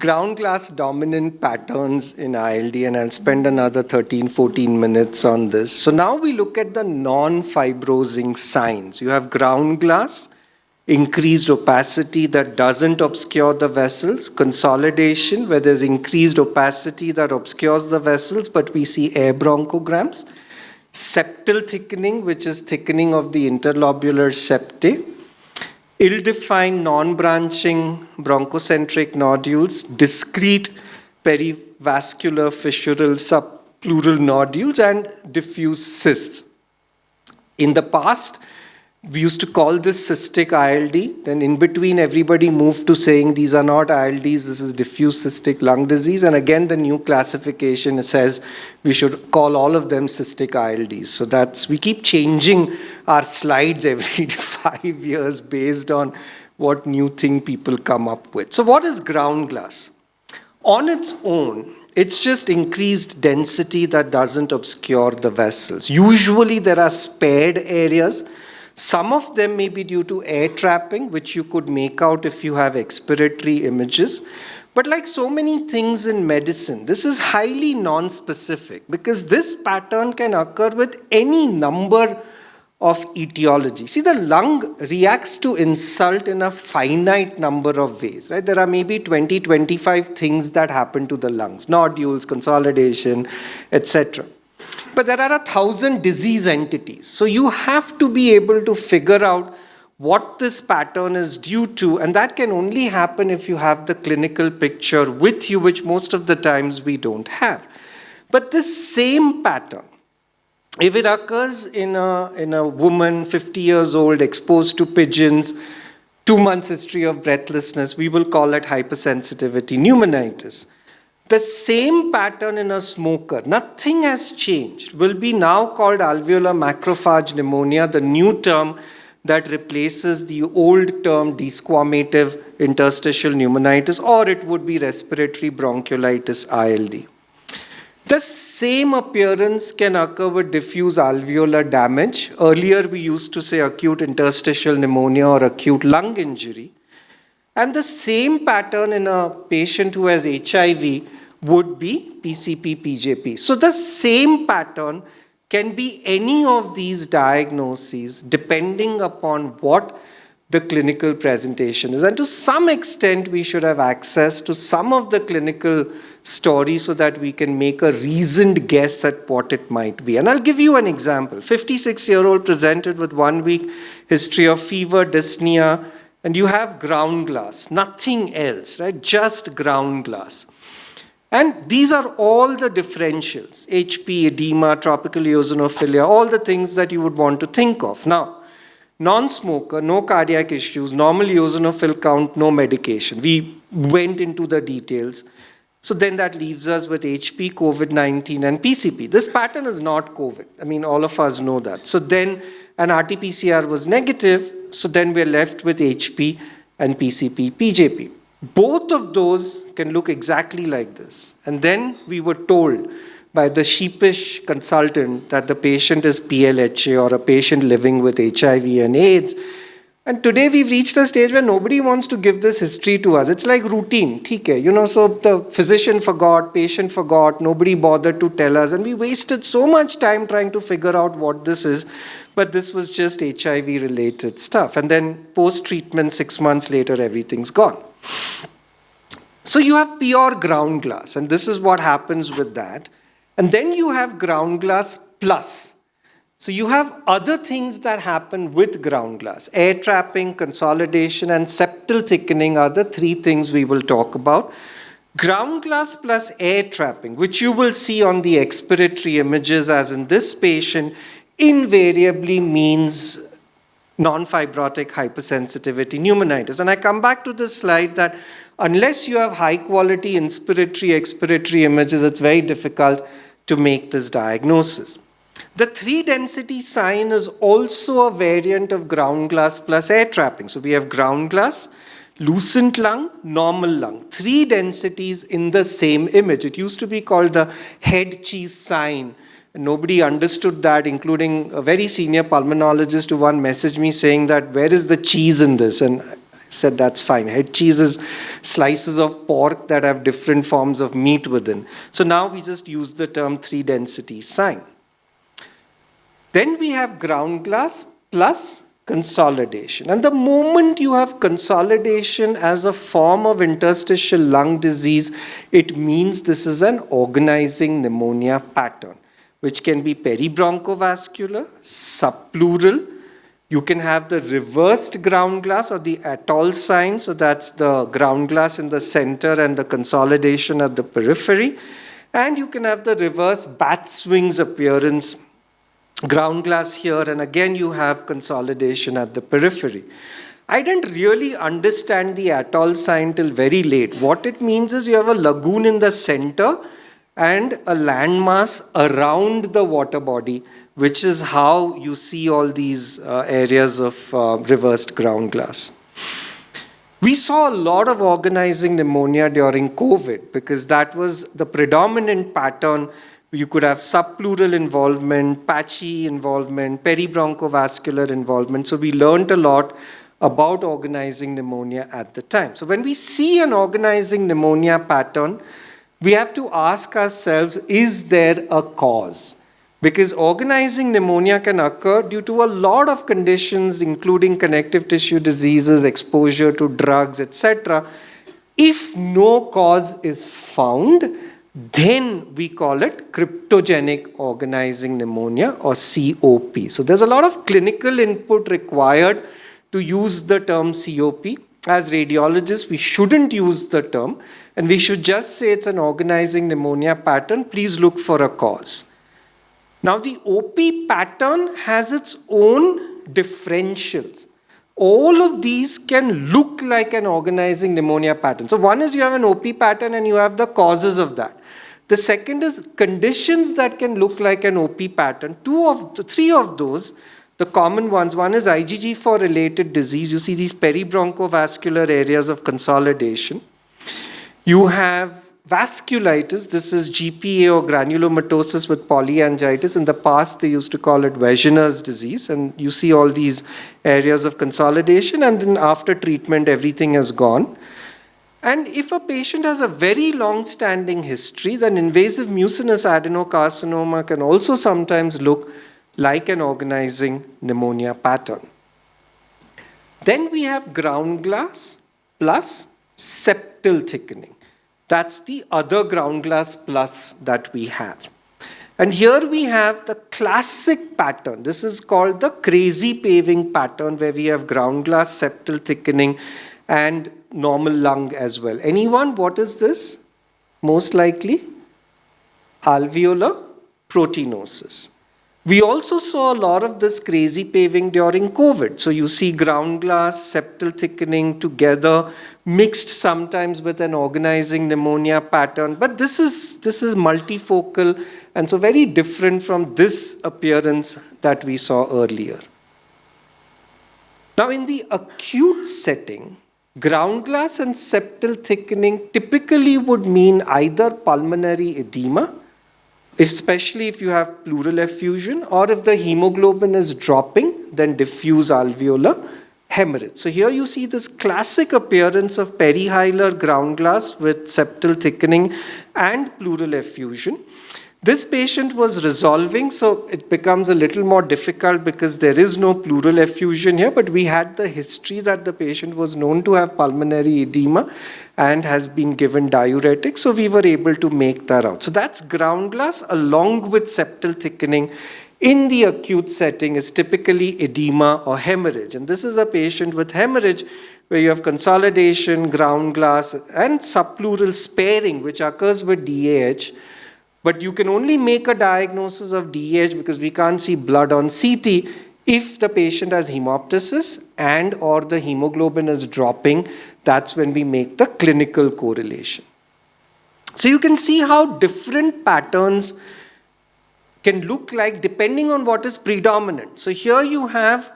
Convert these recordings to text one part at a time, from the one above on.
ground glass dominant patterns in ILD, and I'll spend another 13, 14 minutes on this. So now we look at the non-fibrosing signs. You have ground glass, increased opacity that doesn't obscure the vessels, consolidation where there's increased opacity that obscures the vessels, but we see air bronchograms, septal thickening, which is thickening of the interlobular septae, ill-defined non-branching bronchocentric nodules, discrete perivascular fissural subpleural nodules, and diffuse cysts. In the past, we used to call this cystic ILD. Then in between, everybody moved to saying these are not ILDs, this is diffuse cystic lung disease. And again, the new classification says we should call all of them cystic ILDs. So we keep changing our slides every 5 years based on what new thing people come up with. So what is ground glass? On its own, it's just increased density that doesn't obscure the vessels. Usually there are spared areas. Some of them may be due to air trapping, which you could make out if you have expiratory images. But like so many things in medicine, this is highly non-specific because this pattern can occur with any number of etiology. See, the lung reacts to insult in a finite number of ways, right? There are maybe 20, 25 things that happen to the lungs, nodules, consolidation, etc. But there are 1,000 disease entities. So you have to be able to figure out what this pattern is due to, and that can only happen if you have the clinical picture with you, which most of the times we don't have. But this same pattern, if it occurs in a woman 50 years old exposed to pigeons, 2 months history of breathlessness, we will call it hypersensitivity pneumonitis. The same pattern in a smoker, nothing has changed, will be now called alveolar macrophage pneumonia, the new term that replaces the old term desquamative interstitial pneumonitis, or it would be respiratory bronchiolitis ILD. The same appearance can occur with diffuse alveolar damage. Earlier we used to say acute interstitial pneumonia or acute lung injury. And the same pattern in a patient who has HIV would be PCP, PJP. So the same pattern can be any of these diagnoses depending upon what the clinical presentation is. And to some extent, we should have access to some of the clinical stories so that we can make a reasoned guess at what it might be. And I'll give you an example. 56-year-old presented with 1 week history of fever, dyspnea, and you have ground glass, nothing else, right? Just ground glass. And these are all the differentials, HP, edema, tropical eosinophilia, all the things that you would want to think of. Now, non-smoker, no cardiac issues, normal eosinophil count, no medication. We went into the details. So then that leaves us with HP, COVID-19, and PCP. This pattern is not COVID. I mean, all of us know that. So then an RT-PCR was negative, so then we're left with HP and PCP, PJP. Both of those can look exactly like this. And then we were told by the sheepish consultant that the patient is PLHA or a patient living with HIV and AIDS. And today we've reached a stage where nobody wants to give this history to us. It's like routine, theek hai. So the physician forgot, patient forgot, nobody bothered to tell us. And we wasted so much time trying to figure out what this is. But this was just HIV-related stuff. And then post-treatment, 6 months later, everything's gone. So you have pure ground glass, and this is what happens with that. And then you have ground glass plus. So you have other things that happen with ground glass. Air trapping, consolidation, and septal thickening are the 3 things we will talk about. Ground glass plus air trapping, which you will see on the expiratory images as in this patient, invariably means non-fibrotic hypersensitivity pneumonitis. And I come back to this slide that unless you have high quality inspiratory, expiratory images, it's very difficult to make this diagnosis. The 3 density sign is also a variant of ground glass plus air trapping. So we have ground glass, lucent lung, normal lung. 3 densities in the same image. It used to be called the head cheese sign. Nobody understood that, including a very senior pulmonologist who one messaged me saying that, where is the cheese in this? And Said that's fine. Head cheese is slices of pork that have different forms of meat within. So now we just use the term 3 density sign. Then we have ground glass plus consolidation. And the moment you have consolidation as a form of interstitial lung disease, it means this is an organizing pneumonia pattern, which can be peribronchovascular, subpleural. You can have the reversed ground glass or the atoll sign. So that's the ground glass in the center and the consolidation at the periphery. And you can have the reverse bat swings appearance, ground glass here, and again you have consolidation at the periphery. I didn't really understand the atoll sign till very late. What it means is you have a lagoon in the center and a landmass around the water body, which is how you see all these areas of reversed ground glass. We saw a lot of organizing pneumonia during COVID because that was the predominant pattern. You could have subpleural involvement, patchy involvement, peribronchovascular involvement. So we learned a lot about organizing pneumonia at the time. So when we see an organizing pneumonia pattern, we have to ask ourselves, is there a cause? Because organizing pneumonia can occur due to a lot of conditions, including connective tissue diseases, exposure to drugs, etc. If no cause is found, then we call it cryptogenic organizing pneumonia or COP. So there's a lot of clinical input required to use the term COP. As radiologists, we shouldn't use the term, and we should just say it's an organizing pneumonia pattern. Please look for a cause. Now, the OP pattern has its own differentials. All of these can look like an organizing pneumonia pattern. So one is you have an OP pattern and you have the causes of that. The second is conditions that can look like an OP pattern. Three of those, the common ones, one is IgG4 related disease. You see these peribronchovascular areas of consolidation. You have vasculitis. This is GPA or granulomatosis with polyangiitis. In the past, they used to call it Wegener's disease. And you see all these areas of consolidation. And then after treatment, everything has gone. And if a patient has a very long-standing history, then invasive mucinous adenocarcinoma can also sometimes look like an organizing pneumonia pattern. Then we have ground glass plus septal thickening. That's the other ground glass plus that we have. And here we have the classic pattern. This is called the crazy paving pattern, where we have ground glass, septal thickening, and normal lung as well. Anyone? What is this? Most likely alveolar proteinosis. We also saw a lot of this crazy paving during COVID. So you see ground glass, septal thickening together, mixed sometimes with an organizing pneumonia pattern. But this is multifocal and so very different from this appearance that we saw earlier. Now in the acute setting, ground glass and septal thickening typically would mean either pulmonary edema, especially if you have pleural effusion, or if the hemoglobin is dropping, then diffuse alveolar hemorrhage. So here you see this classic appearance of perihilar ground glass with septal thickening and pleural effusion. This patient was resolving, so it becomes a little more difficult because there is no pleural effusion here, but we had the history that the patient was known to have pulmonary edema and has been given diuretics, so we were able to make that out. So that's ground glass along with septal thickening in the acute setting is typically edema or hemorrhage. And this is a patient with hemorrhage where you have consolidation, ground glass, and subpleural sparing, which occurs with DAH. But you can only make a diagnosis of DAH because we can't see blood on CT if the patient has hemoptysis and or the hemoglobin is dropping. That's when we make the clinical correlation. So you can see how different patterns can look like depending on what is predominant. So here you have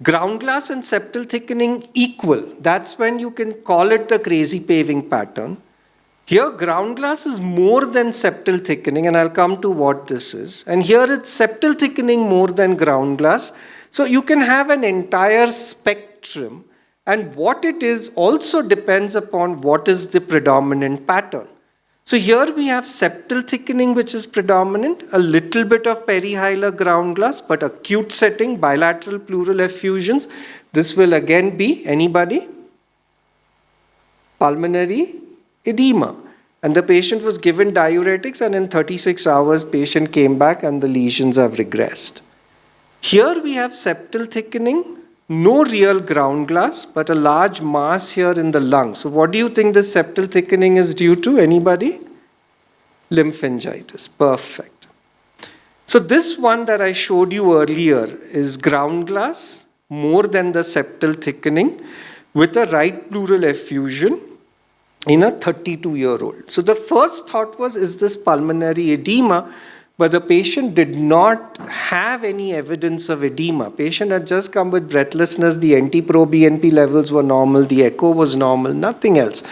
ground glass and septal thickening equal. That's when you can call it the crazy paving pattern. Here ground glass is more than septal thickening, and I'll come to what this is. And here it's septal thickening more than ground glass. So you can have an entire spectrum And what it is also depends upon what is the predominant pattern. So here we have septal thickening, which is predominant, a little bit of perihilar ground glass, but acute setting, bilateral pleural effusions. This will again be, anybody? Pulmonary edema. And the patient was given diuretics, and in 36 hours, patient came back and the lesions have regressed. Here we have septal thickening, no real ground glass, but a large mass here in the lung. So what do you think this septal thickening is due to? Anybody? Lymphangitis. Perfect. So this one that I showed you earlier is ground glass, more than the septal thickening, with a right pleural effusion in a 32-year-old. So the first thought was, is this pulmonary edema? But the patient did not have any evidence of edema. Patient had just come with breathlessness, the NT-proBNP levels were normal, the echo was normal, nothing else.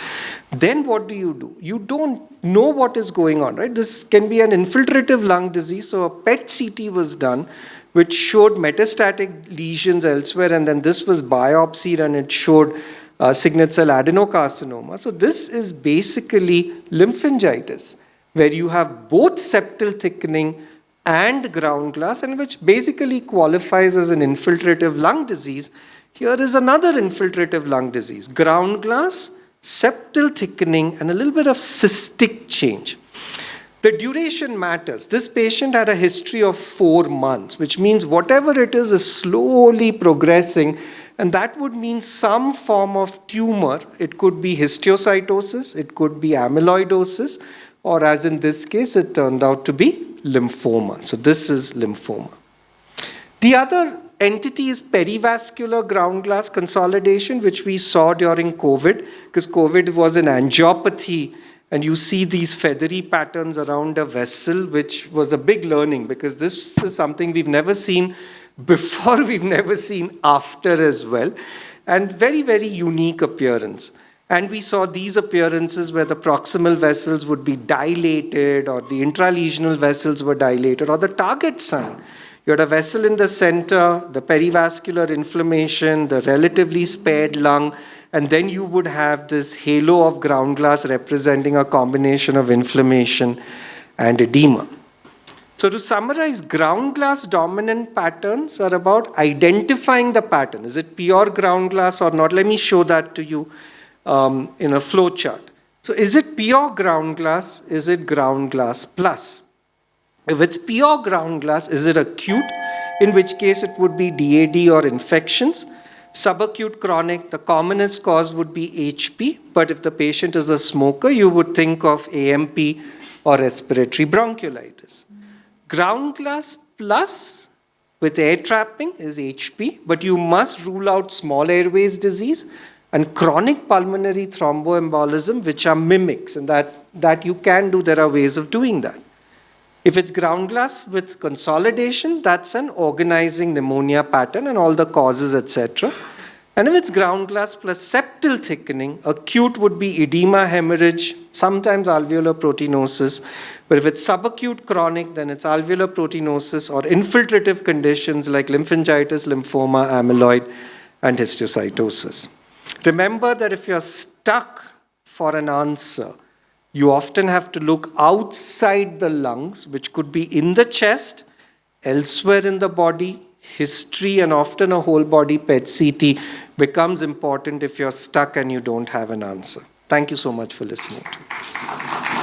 Then what do? You don't know what is going on, right? This can be an infiltrative lung disease, so a PET CT was done, which showed metastatic lesions elsewhere, and then this was biopsied and it showed signet cell adenocarcinoma. So this is basically lymphangitis, where you have both septal thickening and ground glass, and which basically qualifies as an infiltrative lung disease. Here is another infiltrative lung disease, ground glass, septal thickening, and a little bit of cystic change. The duration matters. This patient had a history of 4 months, which means whatever it is slowly progressing, and that would mean some form of tumor. It could be histiocytosis, it could be amyloidosis, or as in this case, it turned out to be lymphoma. So this is lymphoma. The other entity is perivascular ground glass consolidation, which we saw during COVID, because COVID was an angiopathy, and you see these feathery patterns around a vessel, which was a big learning, because this is something we've never seen before, we've never seen after as well, and very, very unique appearance. And we saw these appearances where the proximal vessels would be dilated, or the intralesional vessels were dilated, or the target sign. You had a vessel in the center, the perivascular inflammation, the relatively spared lung, and then you would have this halo of ground glass representing a combination of inflammation and edema. So to summarize, ground glass dominant patterns are about identifying the pattern. Is it pure ground glass or not? Let me show that to you in a flow chart. So is it pure ground glass? Is it ground glass plus? If it's pure ground glass, is it acute? In which case it would be DAD or infections. Subacute chronic, the commonest cause would be HP, but if the patient is a smoker, you would think of AMP or respiratory bronchiolitis. Ground glass plus with air trapping is HP, but you must rule out small airways disease and chronic pulmonary thromboembolism, which are mimics, and that you can do. There are ways of doing that. If it's ground glass with consolidation, that's an organizing pneumonia pattern and all the causes, etc. And if it's ground glass plus septal thickening, acute would be edema, hemorrhage, sometimes alveolar proteinosis. But if it's subacute chronic, then it's alveolar proteinosis or infiltrative conditions like lymphangitis, lymphoma, amyloid, and histiocytosis. Remember that if you're stuck for an answer, you often have to look outside the lungs, which could be in the chest, elsewhere in the body. History and often a whole body PET CT becomes important if you're stuck and you don't have an answer. Thank you so much for listening to me.